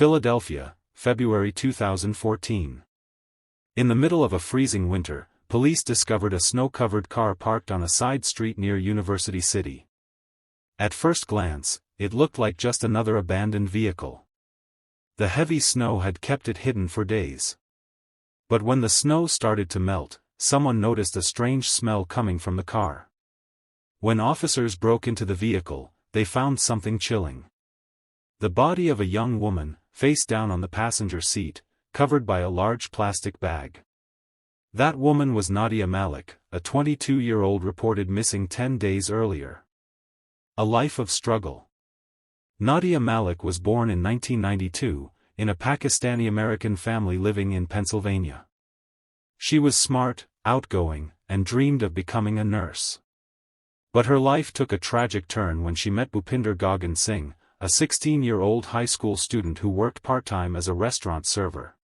Philadelphia, February 2014. In the middle of a freezing winter, police discovered a snow-covered car parked on a side street near University City. At first glance, it looked like just another abandoned vehicle. The heavy snow had kept it hidden for days. But when the snow started to melt, someone noticed a strange smell coming from the car. When officers broke into the vehicle, they found something chilling. The body of a young woman, face down on the passenger seat, covered by a large plastic bag. That woman was Nadia Malik, a 22-year-old reported missing 10 days earlier. A life of struggle. Nadia Malik was born in 1992, in a Pakistani-American family living in Pennsylvania. She was smart, outgoing, and dreamed of becoming a nurse. But her life took a tragic turn when she met Bhupinder Gagan Singh, a 16-year-old high school student who worked part-time as a restaurant server.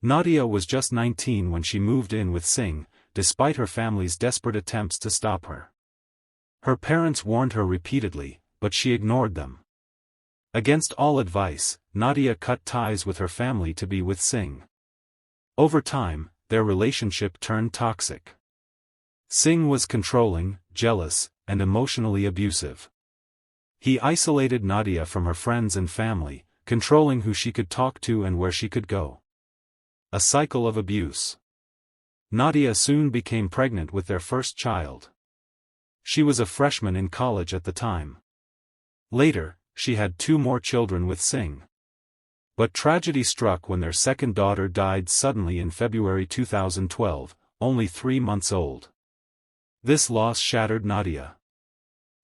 Nadia was just 19 when she moved in with Singh, despite her family's desperate attempts to stop her. Her parents warned her repeatedly, but she ignored them. Against all advice, Nadia cut ties with her family to be with Singh. Over time, their relationship turned toxic. Singh was controlling, jealous, and emotionally abusive. He isolated Nadia from her friends and family, controlling who she could talk to and where she could go. A cycle of abuse. Nadia soon became pregnant with their first child. She was a freshman in college at the time. Later, she had 2 more children with Singh. But tragedy struck when their second daughter died suddenly in February 2012, only 3 months old. This loss shattered Nadia.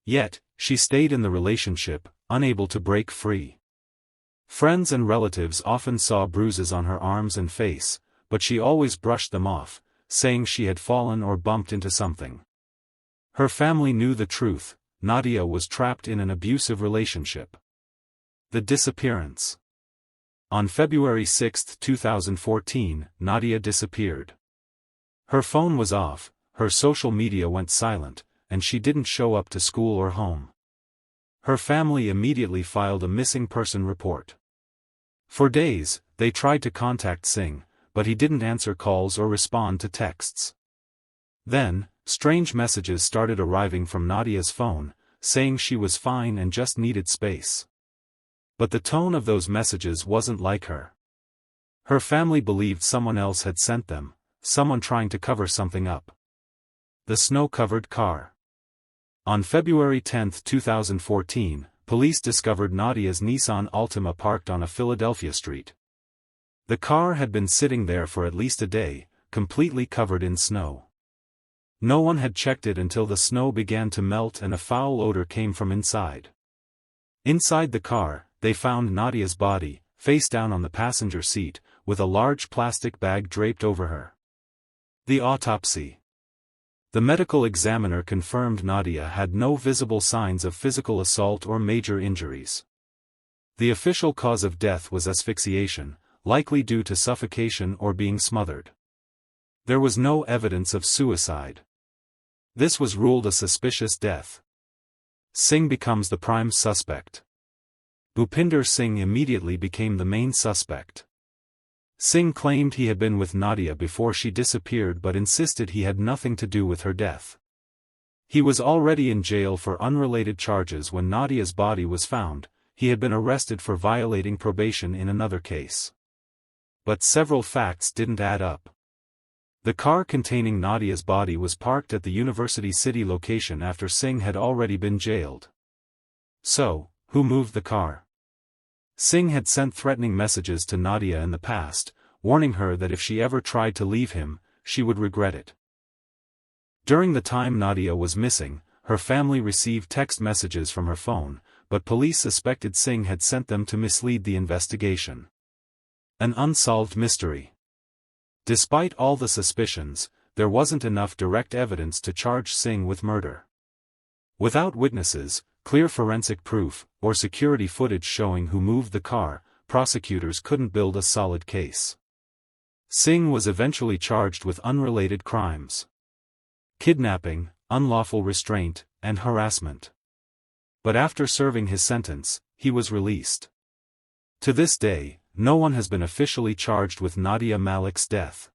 Yet, she stayed in the relationship, unable to break free. Friends and relatives often saw bruises on her arms and face, but she always brushed them off, saying she had fallen or bumped into something. Her family knew the truth: Nadia was trapped in an abusive relationship. The disappearance. On February 6, 2014, Nadia disappeared. Her phone was off, her social media went silent, and she didn't show up to school or home. Her family immediately filed a missing person report. For days, they tried to contact Singh, but he didn't answer calls or respond to texts. Then, strange messages started arriving from Nadia's phone, saying she was fine and just needed space. But the tone of those messages wasn't like her. Her family believed someone else had sent them, someone trying to cover something up. The snow-covered car. On February 10, 2014, police discovered Nadia's Nissan Altima parked on a Philadelphia street. The car had been sitting there for at least a day, completely covered in snow. No one had checked it until the snow began to melt and a foul odor came from inside. Inside the car, they found Nadia's body, face down on the passenger seat, with a large plastic bag draped over her. The autopsy. The medical examiner confirmed Nadia had no visible signs of physical assault or major injuries. The official cause of death was asphyxiation, likely due to suffocation or being smothered. There was no evidence of suicide. This was ruled a suspicious death. Singh becomes the prime suspect. Bhupinder Singh immediately became the main suspect. Singh claimed he had been with Nadia before she disappeared but insisted he had nothing to do with her death. He was already in jail for unrelated charges when Nadia's body was found. He had been arrested for violating probation in another case. But several facts didn't add up. The car containing Nadia's body was parked at the University City location after Singh had already been jailed. So, who moved the car? Singh had sent threatening messages to Nadia in the past, warning her that if she ever tried to leave him, she would regret it. During the time Nadia was missing, her family received text messages from her phone, but police suspected Singh had sent them to mislead the investigation. An unsolved mystery. Despite all the suspicions, there wasn't enough direct evidence to charge Singh with murder. Without witnesses, clear forensic proof, or security footage showing who moved the car, prosecutors couldn't build a solid case. Singh was eventually charged with unrelated crimes: kidnapping, unlawful restraint, and harassment. But after serving his sentence, he was released. To this day, no one has been officially charged with Nadia Malik's death.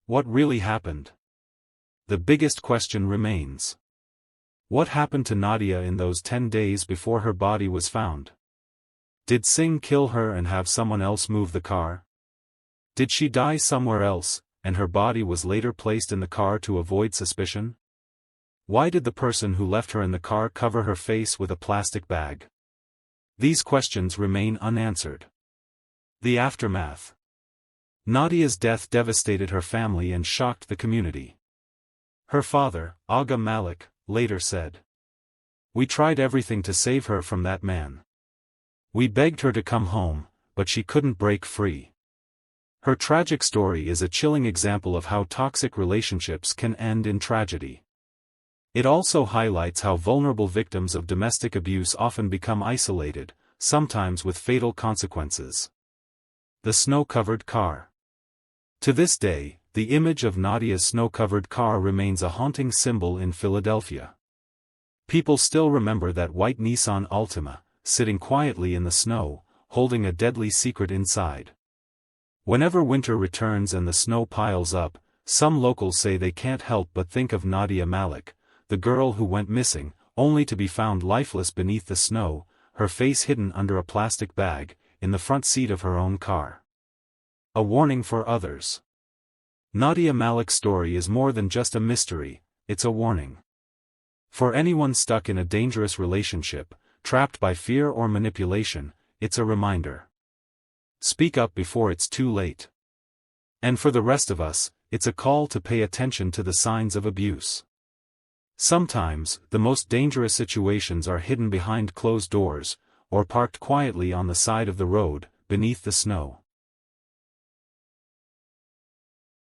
What really happened? The biggest question remains. What happened to Nadia in those 10 days before her body was found? Did Singh kill her and have someone else move the car? Did she die somewhere else, and her body was later placed in the car to avoid suspicion? Why did the person who left her in the car cover her face with a plastic bag? These questions remain unanswered. The aftermath. Nadia's death devastated her family and shocked the community. Her father, Nadia Malik, later said, "We tried everything to save her from that man. We begged her to come home, but she couldn't break free." Her tragic story is a chilling example of how toxic relationships can end in tragedy. It also highlights how vulnerable victims of domestic abuse often become isolated, sometimes with fatal consequences. The snow-covered car. To this day, the image of Nadia's snow-covered car remains a haunting symbol in Philadelphia. People still remember that white Nissan Altima, sitting quietly in the snow, holding a deadly secret inside. Whenever winter returns and the snow piles up, some locals say they can't help but think of Nadia Malik, the girl who went missing, only to be found lifeless beneath the snow, her face hidden under a plastic bag, in the front seat of her own car. A warning for others. Nadia Malik's story is more than just a mystery, it's a warning. For anyone stuck in a dangerous relationship, trapped by fear or manipulation, it's a reminder. Speak up before it's too late. And for the rest of us, it's a call to pay attention to the signs of abuse. Sometimes, the most dangerous situations are hidden behind closed doors, or parked quietly on the side of the road, beneath the snow.